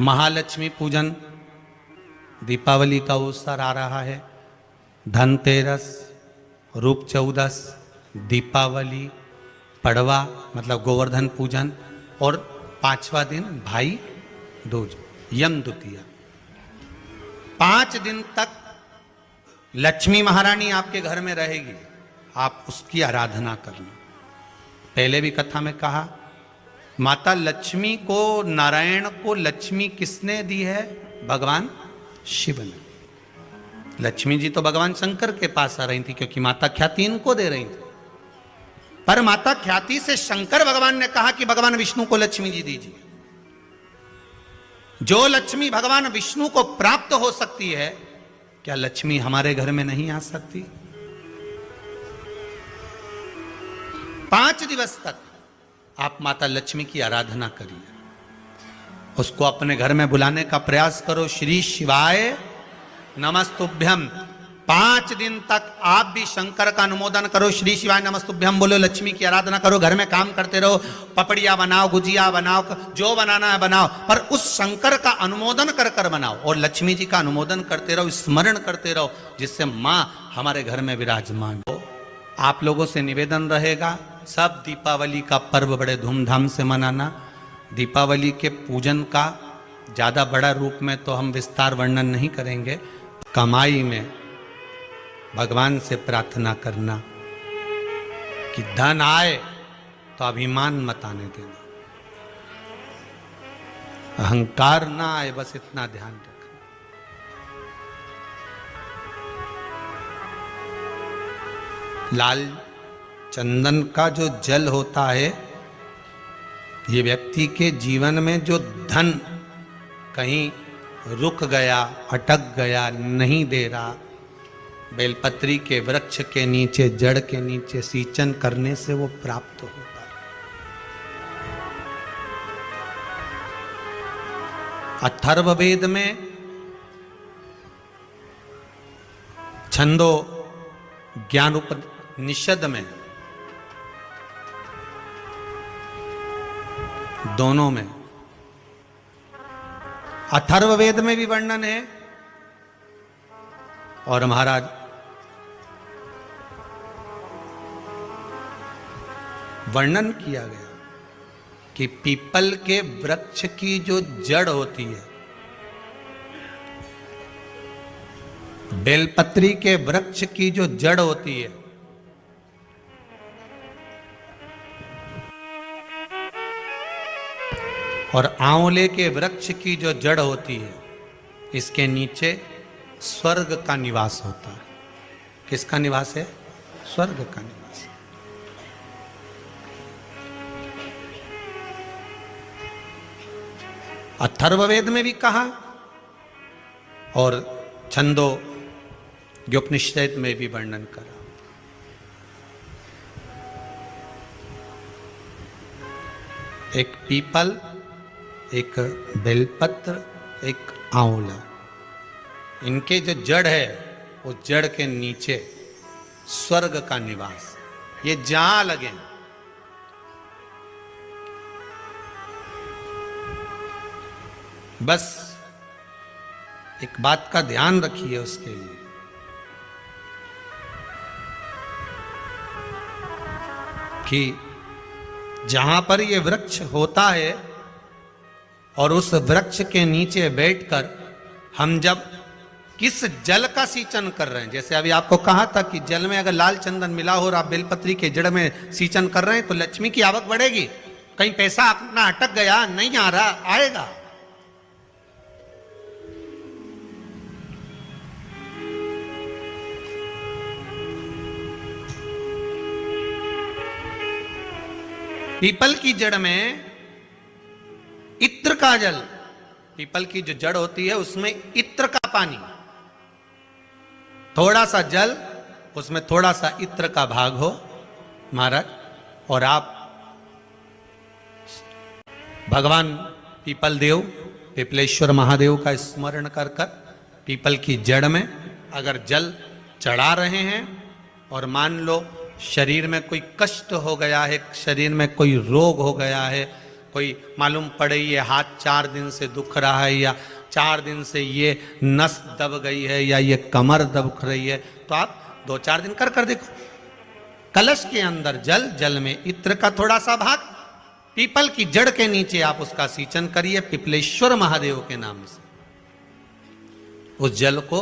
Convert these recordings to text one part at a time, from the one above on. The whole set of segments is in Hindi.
महालक्ष्मी पूजन, दीपावली का अवसर आ रहा है, धनतेरस, रूप चौदस, दीपावली, पड़वा मतलब गोवर्धन पूजन और 5वां दिन भाई दूज यम द्वितीया। 5 दिन तक लक्ष्मी महारानी आपके घर में रहेगी, आप उसकी आराधना करना। पहले भी कथा में कहा, माता लक्ष्मी को, नारायण को लक्ष्मी किसने दी है? भगवान शिव ने। लक्ष्मी जी तो भगवान शंकर के पास आ रही थी क्योंकि माता ख्याति इनको दे रही थी, पर माता ख्याति से शंकर भगवान ने कहा कि भगवान विष्णु को लक्ष्मी जी दीजिए। जो लक्ष्मी भगवान विष्णु को प्राप्त हो सकती है, क्या लक्ष्मी हमारे घर में नहीं आ सकती? 5 दिवस तक आप माता लक्ष्मी की आराधना करिए, उसको अपने घर में बुलाने का प्रयास करो। श्री शिवाय नमस्तुभ्यम। 5 दिन तक आप भी शंकर का अनुमोदन करो, श्री शिवाय नमस्तुभ्यम बोलो, लक्ष्मी की आराधना करो, घर में काम करते रहो, पपड़िया बनाओ, गुजिया बनाओ, जो बनाना है बनाओ, पर उस शंकर का अनुमोदन कर कर बनाओ और लक्ष्मी जी का अनुमोदन करते रहो, स्मरण करते रहो, जिससे माँ हमारे घर में विराजमान हो। आप लोगों से निवेदन रहेगा, सब दीपावली का पर्व बड़े धूमधाम से मनाना। दीपावली के पूजन का ज़्यादा बड़ा रूप में तो हम विस्तार वर्णन नहीं करेंगे। कमाई में भगवान से प्रार्थना करना कि धन आए तो अभिमान मत आने देना, अहंकार ना आए, बस इतना ध्यान रखना। लाल चंदन का जो जल होता है, ये व्यक्ति के जीवन में जो धन कहीं रुक गया, अटक गया, नहीं दे रहा, बेलपत्री के वृक्ष के नीचे, जड़ के नीचे सींचन करने से वो प्राप्त होता है। अथर्ववेद में छंदो ज्ञान उपनिषद में, दोनों में, अथर्ववेद में भी वर्णन है और महाराज वर्णन किया गया कि पीपल के वृक्ष की जो जड़ होती है, बेलपत्री के वृक्ष की जो जड़ होती है, और आंवले के वृक्ष की जो जड़ होती है, इसके नीचे स्वर्ग का निवास होता है। किसका निवास है? स्वर्ग का निवास। अथर्ववेद में भी कहा और छंदो उपनिषद में भी वर्णन करा। एक पीपल, एक बेलपत्र, एक आंवला, इनके जो जड़ है, वो जड़ के नीचे स्वर्ग का निवास। ये जहां लगे, बस एक बात का ध्यान रखिए उसके लिए, कि जहां पर ये वृक्ष होता है और उस वृक्ष के नीचे बैठकर हम जब किस जल का सींचन कर रहे हैं, जैसे अभी आपको कहा था कि जल में अगर लाल चंदन मिला हो और आप बेलपत्री के जड़ में सींचन कर रहे हैं तो लक्ष्मी की आवक बढ़ेगी। कहीं पैसा अपना अटक गया, नहीं आ रहा, आएगा। पीपल की जड़ में इत्र का जल, पीपल की जो जड़ होती है उसमें इत्र का पानी, थोड़ा सा जल, उसमें थोड़ा सा इत्र का भाग हो महाराज, और आप भगवान पीपल देव, पिपलेश्वर महादेव का स्मरण कर कर पीपल की जड़ में अगर जल चढ़ा रहे हैं, और मान लो शरीर में कोई कष्ट हो गया है, शरीर में कोई रोग हो गया है, कोई मालूम पड़े ये हाथ 4 दिन से दुख रहा है, या 4 दिन से ये नस दब गई है, या ये कमर दब रही है, तो आप 2-4 दिन कर देखो। कलश के अंदर जल, जल में इत्र का थोड़ा सा भाग, पीपल की जड़ के नीचे आप उसका सींचन करिए पिपलेश्वर महादेव के नाम से। उस जल को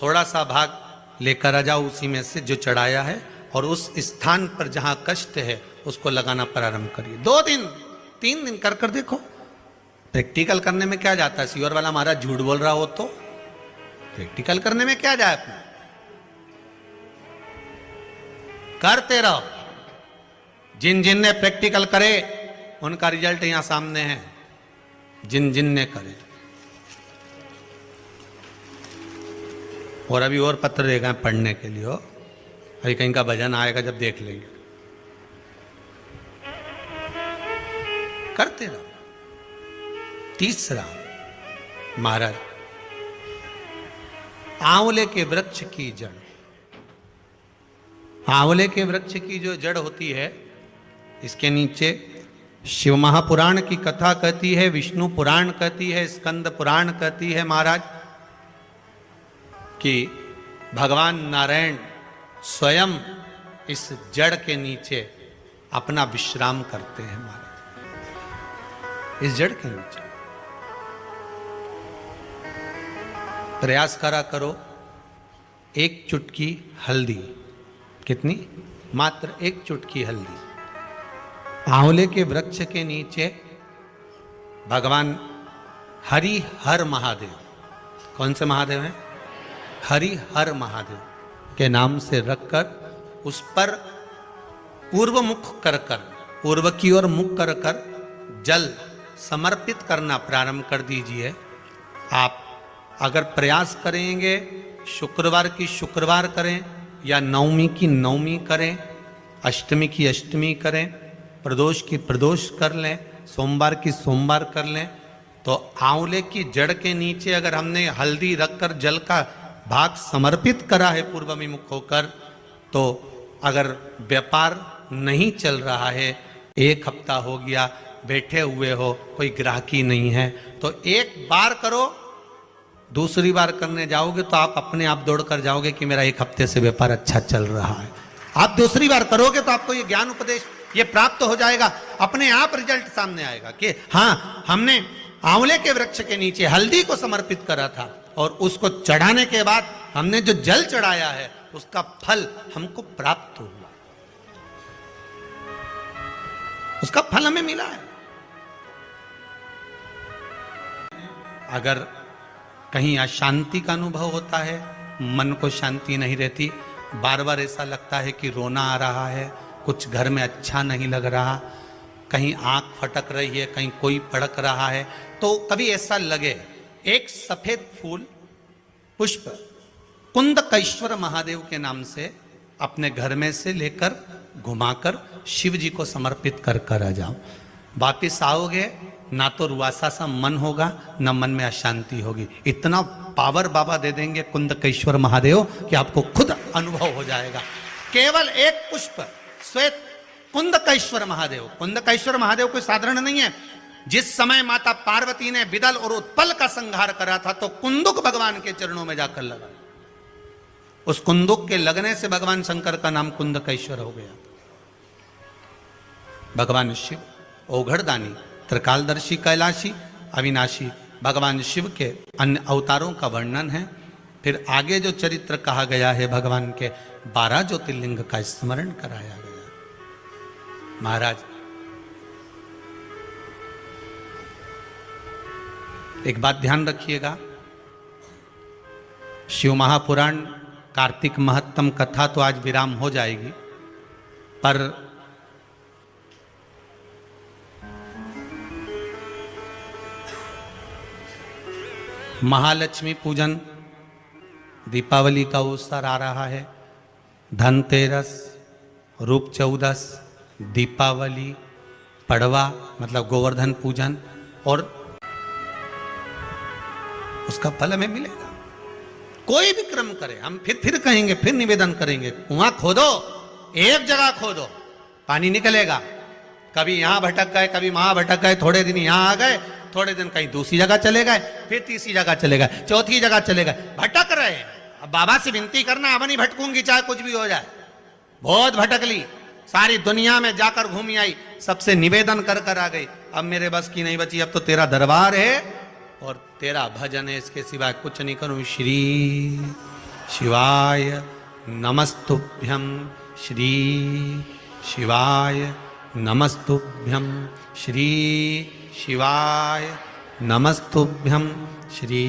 थोड़ा सा भाग लेकर आ जाओ उसी में से जो चढ़ाया है, और उस स्थान पर जहां कष्ट है उसको लगाना प्रारंभ करिए। 2 दिन 3 दिन कर देखो। प्रैक्टिकल करने में क्या जाता है? सीवर वाला महाराज झूठ बोल रहा हो तो प्रैक्टिकल करने में क्या जाए, अपना करते रहो। जिन जिन ने प्रैक्टिकल करे उनका रिजल्ट यहां सामने है, जिन जिन ने करे। और अभी और पत्र देगा पढ़ने के लिए हो, अभी कहीं का भजन आएगा जब देख लेंगे। करते रहो। तीसरा, महाराज आंवले के वृक्ष की जड़। आंवले के वृक्ष की जो जड़ होती है, इसके नीचे शिव महापुराण की कथा कहती है, विष्णु पुराण कहती है, स्कंद पुराण कहती है महाराज कि भगवान नारायण स्वयं इस जड़ के नीचे अपना विश्राम करते हैं महाराज। इस जड़ के नीचे प्रयास करा करो। 1 चुटकी हल्दी, कितनी? मात्र 1 चुटकी हल्दी। आंवले के वृक्ष के नीचे भगवान हरि हर महादेव, कौन से महादेव हैं? हरि हर महादेव के नाम से रखकर उस पर पूर्व मुख कर पूर्व की ओर मुख कर जल समर्पित करना प्रारंभ कर दीजिए। आप अगर प्रयास करेंगे शुक्रवार की शुक्रवार करें, या नवमी की नवमी करें, अष्टमी की अष्टमी करें, प्रदोष की प्रदोष कर लें, सोमवार की सोमवार कर लें, तो आंवले की जड़ के नीचे अगर हमने हल्दी रखकर जल का भाग समर्पित करा है पूर्वभिमुख होकर, तो अगर व्यापार नहीं चल रहा है, 1 हफ्ता हो गया बैठे हुए हो, कोई ग्राहकी नहीं है, तो 1 बार करो। दूसरी बार करने जाओगे तो आप अपने आप दौड़ कर जाओगे कि मेरा 1 हफ्ते से व्यापार अच्छा चल रहा है। आप दूसरी बार करोगे तो आपको ये ज्ञान उपदेश ये प्राप्त हो जाएगा, अपने आप रिजल्ट सामने आएगा कि हाँ, हमने आंवले के वृक्ष के नीचे हल्दी को समर्पित करा था, और उसको चढ़ाने के बाद हमने जो जल चढ़ाया है उसका फल हमको प्राप्त हुआ, उसका फल हमें मिला है। अगर कहीं अशांति का अनुभव होता है, मन को शांति नहीं रहती, बार बार ऐसा लगता है कि रोना आ रहा है, कुछ घर में अच्छा नहीं लग रहा, कहीं आंख फटक रही है, कहीं कोई पड़क रहा है, तो कभी ऐसा लगे, एक सफेद फूल पुष्प कुंदकेश्वर महादेव के नाम से अपने घर में से लेकर घुमाकर शिव जी को समर्पित कर आ जाओ। वापिस आओगे ना तो रुआसा सा मन होगा, ना मन में अशांति होगी। इतना पावर बाबा दे देंगे कुंदकेश्वर महादेव कि आपको खुद अनुभव हो जाएगा। केवल 1 पुष्प श्वेत कुंदकेश्वर महादेव। कुंदकेश्वर महादेव कोई साधारण नहीं है। जिस समय माता पार्वती ने विदल और उत्पल का संहार करा था, तो कुंदुक भगवान के चरणों में जाकर लगा। उस कुंदुक के लगने से भगवान शंकर का नाम कुंदकेश्वर हो गया। भगवान शिव ओघड़दानी, त्रिकालदर्शी, कैलाशी, अविनाशी भगवान शिव के अन्य अवतारों का वर्णन है। फिर आगे जो चरित्र कहा गया है, भगवान के 12 ज्योतिर्लिंग का स्मरण कराया गया। महाराज एक बात ध्यान रखिएगा, शिव महापुराण कार्तिक महत्तम कथा तो आज विराम हो जाएगी, पर महालक्ष्मी पूजन, दीपावली का अवसर आ रहा है, धनतेरस, रूप चौदस, दीपावली, पड़वा मतलब गोवर्धन पूजन, और उसका फल हमें मिलेगा। कोई भी क्रम करे, हम फिर कहेंगे, फिर निवेदन करेंगे, कुआं खोदो, एक जगह खोदो, पानी निकलेगा। कभी यहाँ भटक गए, कभी वहां भटक गए, थोड़े दिन यहाँ आ गए, थोड़े दिन कहीं दूसरी जगह चले गए, फिर तीसरी जगह चले गए, चौथी जगह चले गए, भटक रहे। अब बाबा से विनती करना, अब नहीं भटकूंगी चाहे कुछ भी हो जाए। बहुत भटक ली, सारी दुनिया में जाकर घूमी आई, सबसे निवेदन कर कर आ गई, अब मेरे बस की नहीं बची, अब तो तेरा दरबार है और तेरा भजन है, इसके सिवाय कुछ नहीं करूं। श्री शिवाय नमस्तुभ्यं, श्री शिवाय नमस्तुभ्यं, श्री शिवाय नमस्तुभ्यं, श्री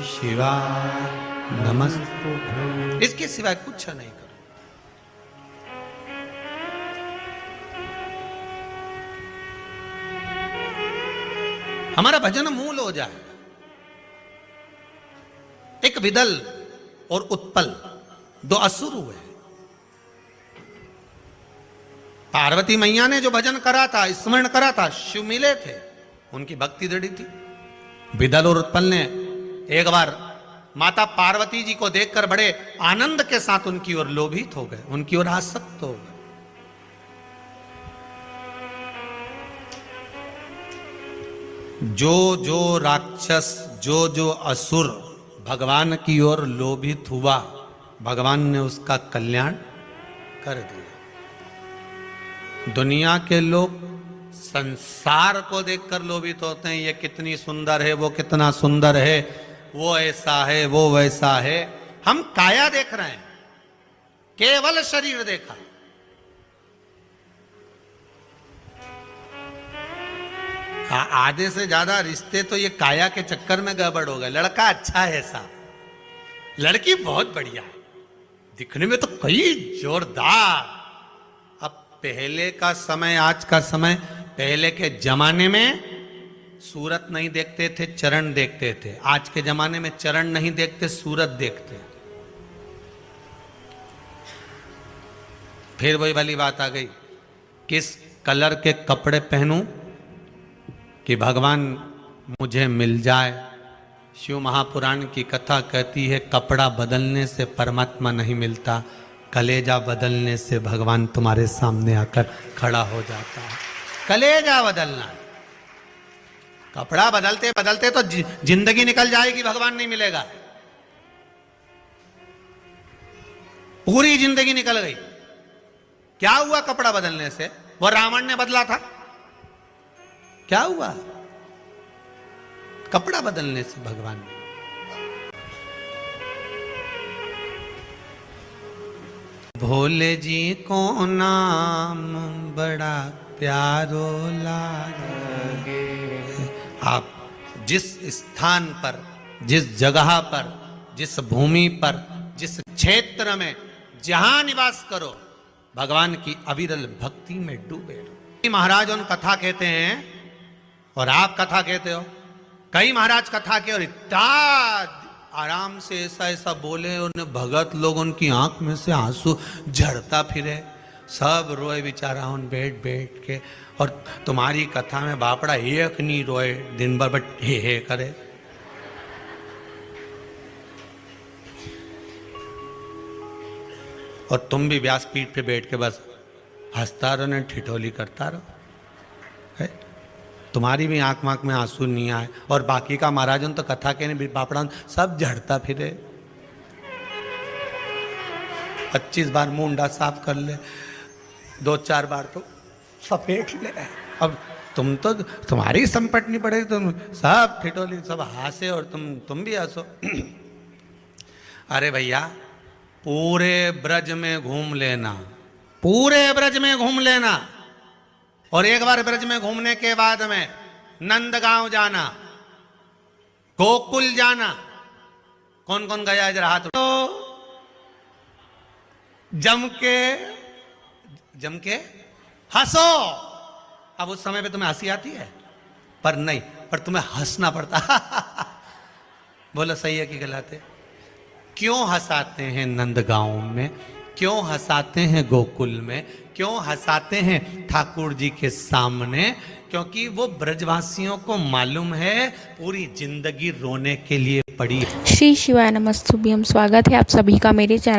शिवाय नमस्तुभ्यं, इसके सिवाय कुछ नहीं करो। हमारा भजन मूल हो जाए। एक विदल और उत्पल दो असुर हुए। पार्वती मैया ने जो भजन करा था, स्मरण करा था, शिव मिले थे, उनकी भक्ति दृढ़ी थी। विदल और उत्पल ने एक बार माता पार्वती जी को देखकर बड़े आनंद के साथ उनकी ओर लोभित हो गए, उनकी ओर आसक्त हो गए। जो जो राक्षस, जो जो असुर भगवान की ओर लोभित हुआ, भगवान ने उसका कल्याण कर दिया। दुनिया के लोग संसार को देखकर लोभित होते हैं, ये कितनी सुंदर है, वो कितना सुंदर है, वो ऐसा है, वो वैसा है। हम काया देख रहे हैं, केवल शरीर देखा। आधे से ज्यादा रिश्ते तो ये काया के चक्कर में गड़बड़ हो गए। लड़का अच्छा है साहब, लड़की बहुत बढ़िया है, दिखने में तो कई जोरदार। अब पहले का समय, आज का समय, पहले के जमाने में सूरत नहीं देखते थे, चरण देखते थे। आज के जमाने में चरण नहीं देखते, सूरत देखते। फिर वही वाली बात आ गई, किस कलर के कपड़े पहनूं कि भगवान मुझे मिल जाए। शिव महापुराण की कथा कहती है, कपड़ा बदलने से परमात्मा नहीं मिलता, कलेजा बदलने से भगवान तुम्हारे सामने आकर खड़ा हो जाता है। कलेजा बदलना, कपड़ा बदलते बदलते तो जिंदगी निकल जाएगी, भगवान नहीं मिलेगा। पूरी जिंदगी निकल गई। क्या हुआ कपड़ा बदलने से? वो रावण ने बदला था, क्या हुआ? कपड़ा बदलने से भगवान ने। भोले जी को नाम बड़ा प्यारो लागे। आप जिस स्थान पर, जिस जगह पर, जिस भूमि पर, जिस क्षेत्र में जहां निवास करो, भगवान की अविरल भक्ति में डूबे रहो। महाराज उन कथा कहते हैं और आप कथा कहते हो। कई महाराज कथा के और इतना आराम से ऐसा ऐसा बोले, उन्हें भगत लोग उनकी आंख में से आंसू झड़ता फिरे, सब रोए बेचारा उन बैठ बैठ के। और तुम्हारी कथा में बापड़ा एक नहीं रोए दिन भर, बट हे करे। और तुम भी व्यासपीठ पे बैठ के बस हंसता रहो, ने ठिठोली करता रहो। है? तुम्हारी भी आंख मांख में आंसू नहीं आए, और बाकी का महाराजन तो कथा के नहीं बापड़ा सब झड़ता फिरे। 25 बार मुंडा साफ कर ले, 2-4 बार तो सपेट ले। अब तुम तो, तुम्हारी संपट नहीं पड़ेगी, तुम सब ठिठोली, सब हंसे और तुम भी हंसो। अरे भैया, पूरे ब्रज में घूम लेना, पूरे ब्रज में घूम लेना, और एक बार ब्रज में घूमने के बाद में नंदगांव जाना, गोकुल जाना। कौन कौन गया जरा हाथ उठाओ। जम के हंसो। अब उस समय पे तुम्हें हंसी आती है, पर नहीं, पर तुम्हें हंसना पड़ता। बोलो सही है कि गलत है? क्यों हंसाते हैं नंदगांव में, क्यों हंसाते हैं गोकुल में, क्यों हंसाते हैं ठाकुर जी के सामने? क्योंकि वो ब्रजवासियों को मालूम है पूरी जिंदगी रोने के लिए पड़ी। श्री शिवाय नमस्तुभ्यम। स्वागत है आप सभी का मेरे चैनल